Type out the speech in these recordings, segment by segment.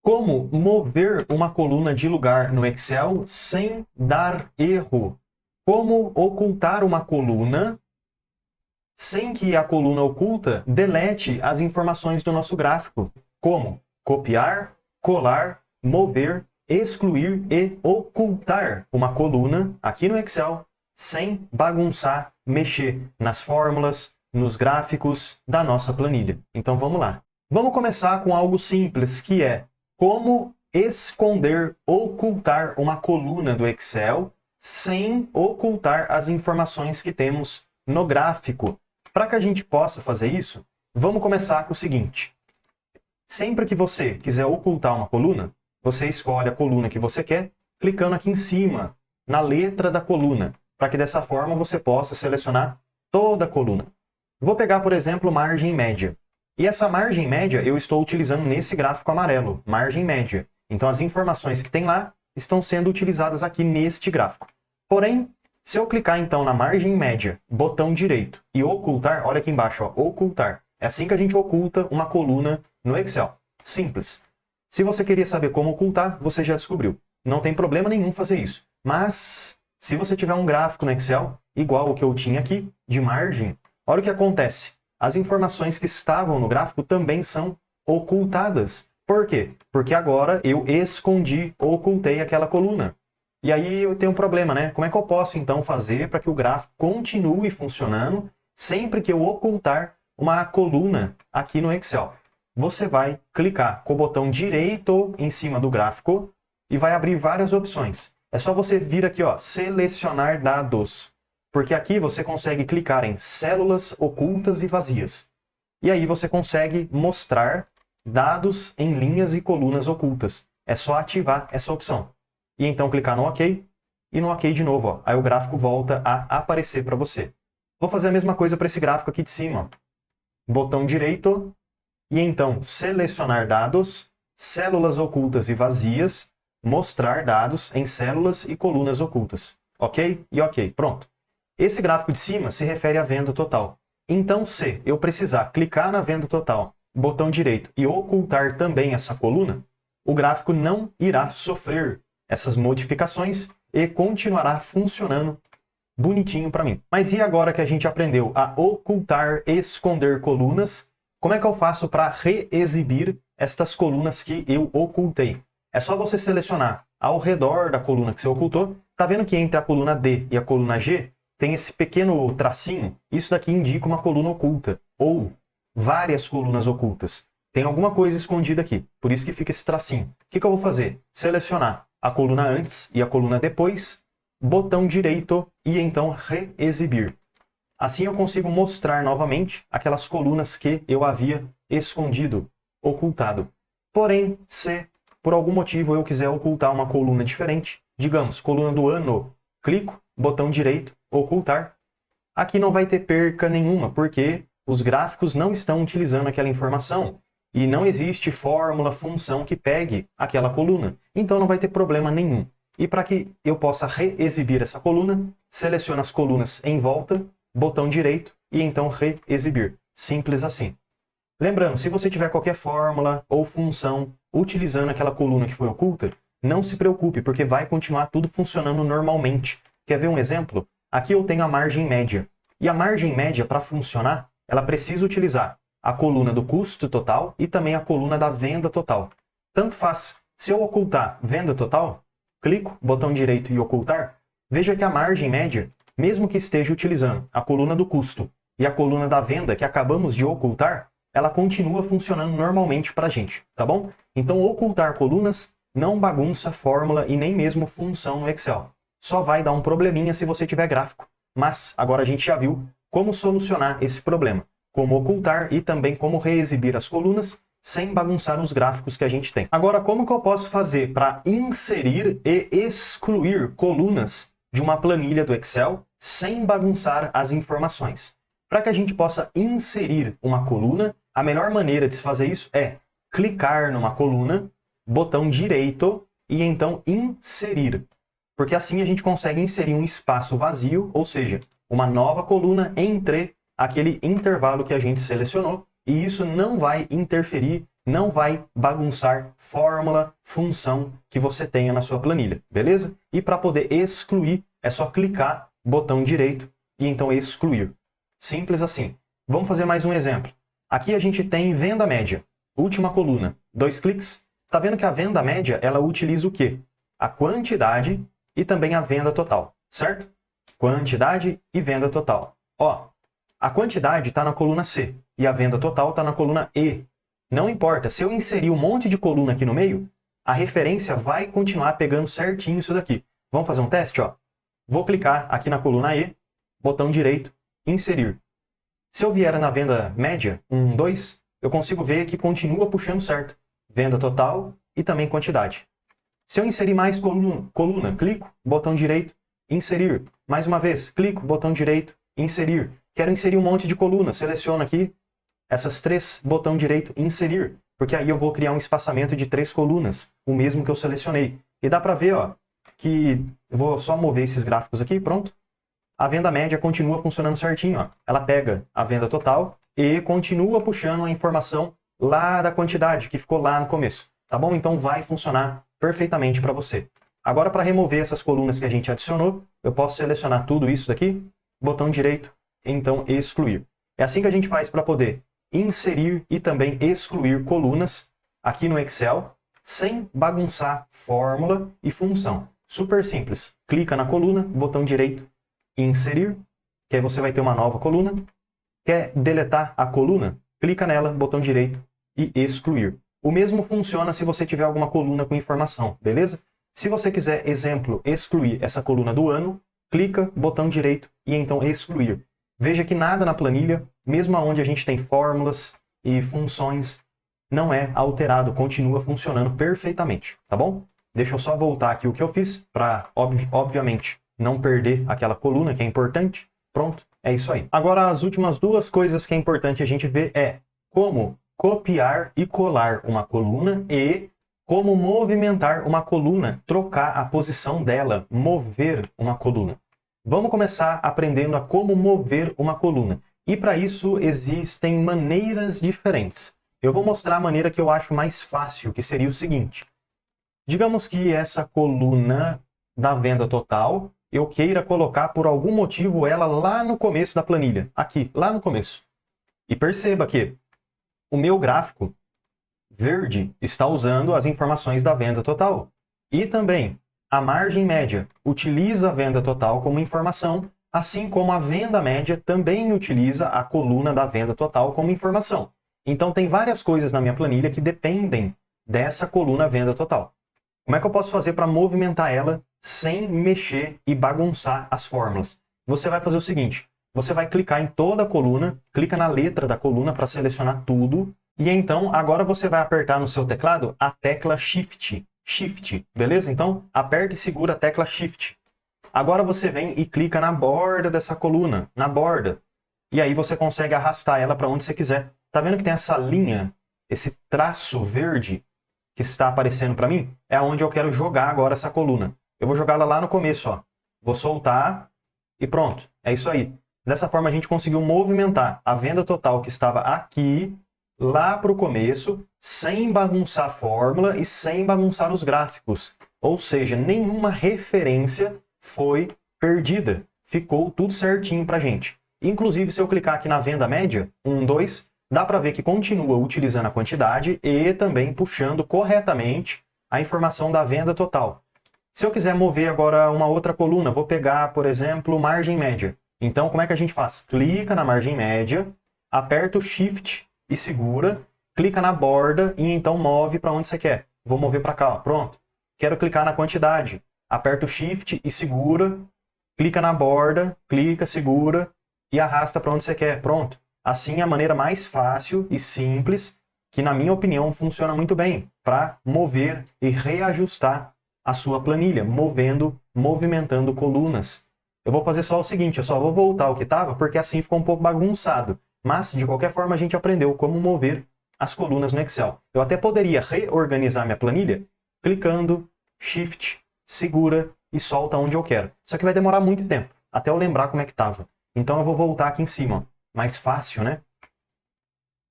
Como mover uma coluna de lugar no Excel sem dar erro? Como ocultar uma coluna sem que a coluna oculta delete as informações do nosso gráfico? Como copiar, colar, mover, excluir e ocultar uma coluna aqui no Excel sem bagunçar, mexer nas fórmulas, nos gráficos da nossa planilha. Então vamos lá. Vamos começar com algo simples, que é como esconder, ocultar uma coluna do Excel sem ocultar as informações que temos no gráfico. Para que a gente possa fazer isso, vamos começar com o seguinte. Sempre que você quiser ocultar uma coluna, você escolhe a coluna que você quer, clicando aqui em cima, na letra da coluna, para que dessa forma você possa selecionar toda a coluna. Vou pegar, por exemplo, margem média. E essa margem média eu estou utilizando nesse gráfico amarelo, margem média. Então as informações que tem lá estão sendo utilizadas aqui neste gráfico. Porém, se eu clicar então na margem média, botão direito e ocultar, olha aqui embaixo, ó, ocultar. É assim que a gente oculta uma coluna no Excel. Simples. Se você queria saber como ocultar, você já descobriu. Não tem problema nenhum fazer isso. Mas, se você tiver um gráfico no Excel, igual o que eu tinha aqui, de margem, olha o que acontece. As informações que estavam no gráfico também são ocultadas. Por quê? Porque agora eu escondi, ocultei aquela coluna. E aí eu tenho um problema, né? Como é que eu posso então fazer para que o gráfico continue funcionando sempre que eu ocultar uma coluna aqui no Excel? Você vai clicar com o botão direito em cima do gráfico e vai abrir várias opções. É só você vir aqui, ó, selecionar dados. Porque aqui você consegue clicar em células ocultas e vazias. E aí você consegue mostrar dados em linhas e colunas ocultas. É só ativar essa opção. E então clicar no OK e no OK de novo. Ó. Aí o gráfico volta a aparecer para você. Vou fazer a mesma coisa para esse gráfico aqui de cima. Ó. Botão direito e então selecionar dados, células ocultas e vazias, mostrar dados em células e colunas ocultas. OK? E OK. Pronto. Esse gráfico de cima se refere à venda total. Então, se eu precisar clicar na venda total, botão direito e ocultar também essa coluna, o gráfico não irá sofrer essas modificações e continuará funcionando bonitinho para mim. Mas e agora que a gente aprendeu a ocultar e esconder colunas, como é que eu faço para reexibir estas colunas que eu ocultei? É só você selecionar ao redor da coluna que você ocultou. Tá vendo que entre a coluna D e a coluna G tem esse pequeno tracinho? Isso daqui indica uma coluna oculta, ou várias colunas ocultas. Tem alguma coisa escondida aqui, por isso que fica esse tracinho. O que eu vou fazer? Selecionar a coluna antes e a coluna depois, botão direito e então reexibir. Assim eu consigo mostrar novamente aquelas colunas que eu havia escondido, ocultado. Porém, se por algum motivo eu quiser ocultar uma coluna diferente, digamos, coluna do ano, clico, botão direito, ocultar. Aqui não vai ter perca nenhuma, porque os gráficos não estão utilizando aquela informação e não existe fórmula, função que pegue aquela coluna. Então não vai ter problema nenhum. E para que eu possa reexibir essa coluna, seleciono as colunas em volta, botão direito e então reexibir. Simples assim. Lembrando, se você tiver qualquer fórmula ou função utilizando aquela coluna que foi oculta, não se preocupe, porque vai continuar tudo funcionando normalmente. Quer ver um exemplo? Aqui eu tenho a margem média. E a margem média, para funcionar, ela precisa utilizar a coluna do custo total e também a coluna da venda total. Tanto faz. Se eu ocultar venda total, clico, botão direito e ocultar, veja que a margem média, mesmo que esteja utilizando a coluna do custo e a coluna da venda que acabamos de ocultar, ela continua funcionando normalmente para a gente, tá bom? Então ocultar colunas não bagunça fórmula e nem mesmo função no Excel. Só vai dar um probleminha se você tiver gráfico. Mas agora a gente já viu como solucionar esse problema. Como ocultar e também como reexibir as colunas sem bagunçar os gráficos que a gente tem. Agora, como que eu posso fazer para inserir e excluir colunas de uma planilha do Excel sem bagunçar as informações? Para que a gente possa inserir uma coluna, a melhor maneira de se fazer isso é clicar numa coluna, botão direito e então inserir. Porque assim a gente consegue inserir um espaço vazio, ou seja, uma nova coluna entre aquele intervalo que a gente selecionou, e isso não vai interferir não vai bagunçar fórmula, função que você tenha na sua planilha, beleza? E para poder excluir, é só clicar, botão direito, e então excluir. Simples assim. Vamos fazer mais um exemplo. Aqui a gente tem venda média, última coluna, 2 cliques. Tá vendo que a venda média, ela utiliza o quê? A quantidade e também a venda total, certo? Quantidade e venda total. Ó, a quantidade está na coluna C e a venda total está na coluna E. Não importa, se eu inserir um monte de coluna aqui no meio, a referência vai continuar pegando certinho isso daqui. Vamos fazer um teste? Ó. Vou clicar aqui na coluna E, botão direito, inserir. Se eu vier na venda média, 1, 2, eu consigo ver que continua puxando certo. Venda total e também quantidade. Se eu inserir mais coluna, clico, botão direito, inserir. Mais uma vez, clico, botão direito, inserir. Quero inserir um monte de coluna, seleciono aqui essas 3, botão direito, inserir. Porque aí eu vou criar um espaçamento de 3 colunas, o mesmo que eu selecionei. E dá para ver, ó, que eu vou só mover esses gráficos aqui, pronto. A venda média continua funcionando certinho, ó. Ela pega a venda total e continua puxando a informação lá da quantidade que ficou lá no começo, tá bom? Então vai funcionar perfeitamente para você. Agora, para remover essas colunas que a gente adicionou, eu posso selecionar tudo isso daqui, botão direito, então excluir. É assim que a gente faz para poder inserir e também excluir colunas aqui no Excel, sem bagunçar fórmula e função. Super simples. Clica na coluna, botão direito, inserir, que aí você vai ter uma nova coluna. Quer deletar a coluna? Clica nela, botão direito e excluir. O mesmo funciona se você tiver alguma coluna com informação, beleza? Se você quiser, exemplo, excluir essa coluna do ano, clica, botão direito e então excluir. Veja que nada na planilha, mesmo onde a gente tem fórmulas e funções, não é alterado, continua funcionando perfeitamente, tá bom? Deixa eu só voltar aqui o que eu fiz, para, obviamente, não perder aquela coluna que é importante. Pronto, é isso aí. Agora, as últimas 2 coisas que é importante a gente ver é como copiar e colar uma coluna e como movimentar uma coluna, trocar a posição dela, mover uma coluna. Vamos começar aprendendo a como mover uma coluna. E para isso existem maneiras diferentes. Eu vou mostrar a maneira que eu acho mais fácil, que seria o seguinte. Digamos que essa coluna da venda total, eu queira colocar por algum motivo ela lá no começo da planilha. Aqui, lá no começo. E perceba que o meu gráfico verde está usando as informações da venda total. E também a margem média utiliza a venda total como informação, assim como a venda média também utiliza a coluna da venda total como informação. Então tem várias coisas na minha planilha que dependem dessa coluna venda total. Como é que eu posso fazer para movimentar ela sem mexer e bagunçar as fórmulas? Você vai fazer o seguinte, você vai clicar em toda a coluna, clica na letra da coluna para selecionar tudo, e então agora você vai apertar no seu teclado a tecla Shift. Shift, beleza? Então aperta e segura a tecla Shift. Agora você vem e clica na borda dessa coluna, na borda. E aí você consegue arrastar ela para onde você quiser. Tá vendo que tem essa linha, esse traço verde que está aparecendo para mim? É onde eu quero jogar agora essa coluna. Eu vou jogar ela lá no começo, ó. Vou soltar e pronto. É isso aí. Dessa forma a gente conseguiu movimentar a venda total que estava aqui, lá para o começo, sem bagunçar a fórmula e sem bagunçar os gráficos. Ou seja, nenhuma referência foi perdida. Ficou tudo certinho para a gente. Inclusive, se eu clicar aqui na venda média, 1, 2, dá para ver que continua utilizando a quantidade e também puxando corretamente a informação da venda total. Se eu quiser mover agora uma outra coluna, vou pegar, por exemplo, margem média. Então, como é que a gente faz? Clica na margem média, aperta o Shift e segura, clica na borda e então move para onde você quer. Vou mover para cá, ó. Pronto. Quero clicar na quantidade. Aperta o Shift e segura, clica na borda, clica, segura e arrasta para onde você quer. Pronto. Assim é a maneira mais fácil e simples, que na minha opinião funciona muito bem, para mover e reajustar a sua planilha, movimentando colunas. Eu vou fazer só o seguinte, eu só vou voltar ao que estava, porque assim ficou um pouco bagunçado. Mas, de qualquer forma, a gente aprendeu como mover as colunas no Excel. Eu até poderia reorganizar minha planilha clicando, Shift, segura e solta onde eu quero. Só que vai demorar muito tempo, até eu lembrar como é que estava. Então eu vou voltar aqui em cima. Ó. Mais fácil, né?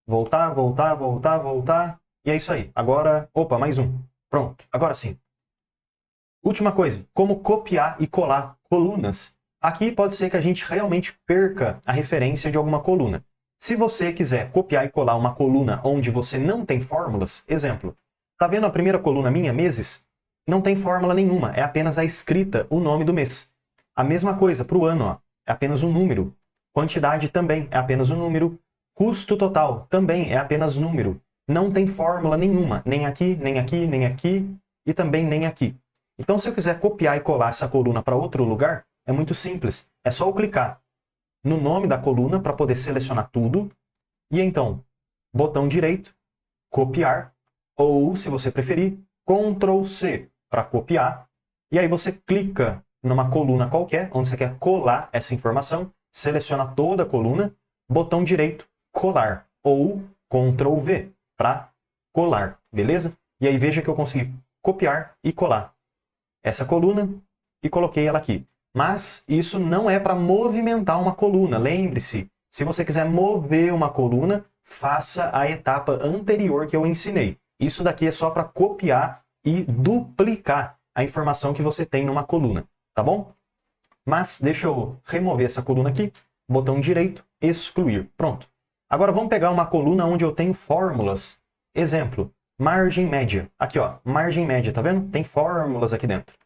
Voltar, voltar, voltar, voltar. E é isso aí. Agora, opa, mais um. Pronto, agora sim. Última coisa, como copiar e colar colunas. Aqui pode ser que a gente realmente perca a referência de alguma coluna. Se você quiser copiar e colar uma coluna onde você não tem fórmulas, exemplo, tá vendo a primeira coluna minha, meses? Não tem fórmula nenhuma, é apenas a escrita, o nome do mês. A mesma coisa para o ano, ó, é apenas um número. Quantidade também é apenas um número. Custo total também é apenas número. Não tem fórmula nenhuma, nem aqui, nem aqui, nem aqui e também nem aqui. Então, se eu quiser copiar e colar essa coluna para outro lugar, é muito simples. É só eu clicar no nome da coluna para poder selecionar tudo. E então, botão direito, copiar. Ou, se você preferir, Ctrl C para copiar. E aí você clica numa coluna qualquer, onde você quer colar essa informação. Seleciona toda a coluna. Botão direito, colar. Ou Ctrl V para colar. Beleza? E aí veja que eu consegui copiar e colar essa coluna e coloquei ela aqui. Mas isso não é para movimentar uma coluna. Lembre-se, se você quiser mover uma coluna, faça a etapa anterior que eu ensinei. Isso daqui é só para copiar e duplicar a informação que você tem numa coluna, tá bom? Mas deixa eu remover essa coluna aqui, botão direito, excluir. Pronto. Agora vamos pegar uma coluna onde eu tenho fórmulas. Exemplo, margem média. Aqui, ó, margem média, tá vendo? Tem fórmulas aqui dentro.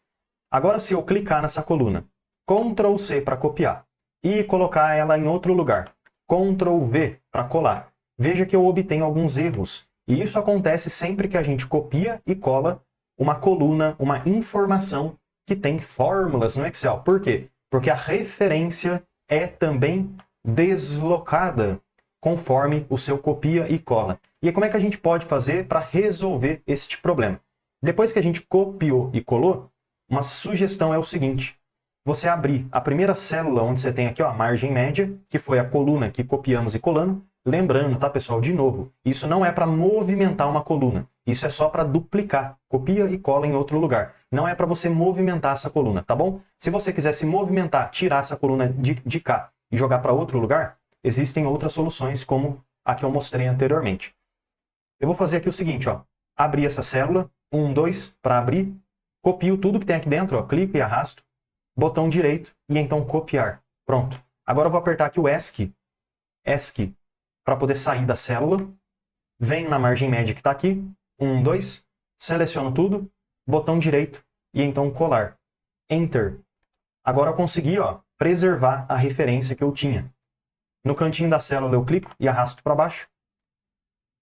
Agora, se eu clicar nessa coluna, Ctrl C para copiar e colocar ela em outro lugar, Ctrl V para colar, veja que eu obtenho alguns erros. E isso acontece sempre que a gente copia e cola uma coluna, uma informação que tem fórmulas no Excel. Por quê? Porque a referência é também deslocada conforme o seu copia e cola. E aí, como é que a gente pode fazer para resolver este problema? Depois que a gente copiou e colou, uma sugestão é o seguinte: você abrir a primeira célula onde você tem aqui, ó, a margem média, que foi a coluna que copiamos e colamos. Lembrando, tá, pessoal, de novo, isso não é para movimentar uma coluna. Isso é só para duplicar. Copia e cola em outro lugar. Não é para você movimentar essa coluna, tá bom? Se você quiser se movimentar, tirar essa coluna de cá e jogar para outro lugar, existem outras soluções como a que eu mostrei anteriormente. Eu vou fazer aqui o seguinte, ó. Abrir essa célula, 1, 2, para abrir. Copio tudo que tem aqui dentro, ó, clico e arrasto. Botão direito e então copiar. Pronto. Agora eu vou apertar aqui o ESC para poder sair da célula. Venho na margem média que está aqui. 1, 2. Seleciono tudo. Botão direito e então colar. Enter. Agora eu consegui, ó, preservar a referência que eu tinha. No cantinho da célula eu clico e arrasto para baixo.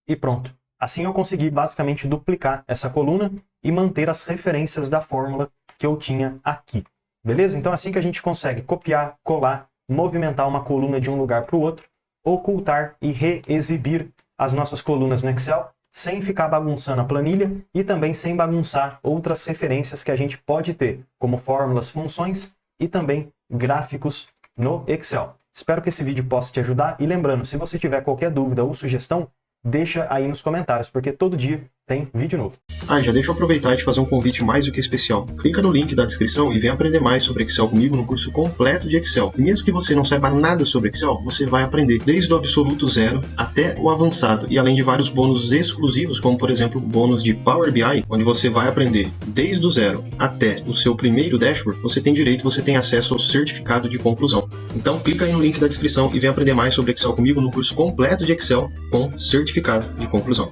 E pronto. Assim eu consegui basicamente duplicar essa coluna e manter as referências da fórmula que eu tinha aqui. Beleza? Então é assim que a gente consegue copiar, colar, movimentar uma coluna de um lugar para o outro, ocultar e reexibir as nossas colunas no Excel, sem ficar bagunçando a planilha e também sem bagunçar outras referências que a gente pode ter, como fórmulas, funções e também gráficos no Excel. Espero que esse vídeo possa te ajudar e lembrando, se você tiver qualquer dúvida ou sugestão, deixa aí nos comentários, porque todo dia tem vídeo novo. Já deixa eu aproveitar e te fazer um convite mais do que especial. Clica no link da descrição e vem aprender mais sobre Excel comigo no curso completo de Excel. E mesmo que você não saiba nada sobre Excel, você vai aprender desde o absoluto zero até o avançado. E além de vários bônus exclusivos, como por exemplo o bônus de Power BI, onde você vai aprender desde o zero até o seu primeiro dashboard, você tem direito, você tem acesso ao certificado de conclusão. Então clica aí no link da descrição e vem aprender mais sobre Excel comigo no curso completo de Excel com certificado de conclusão.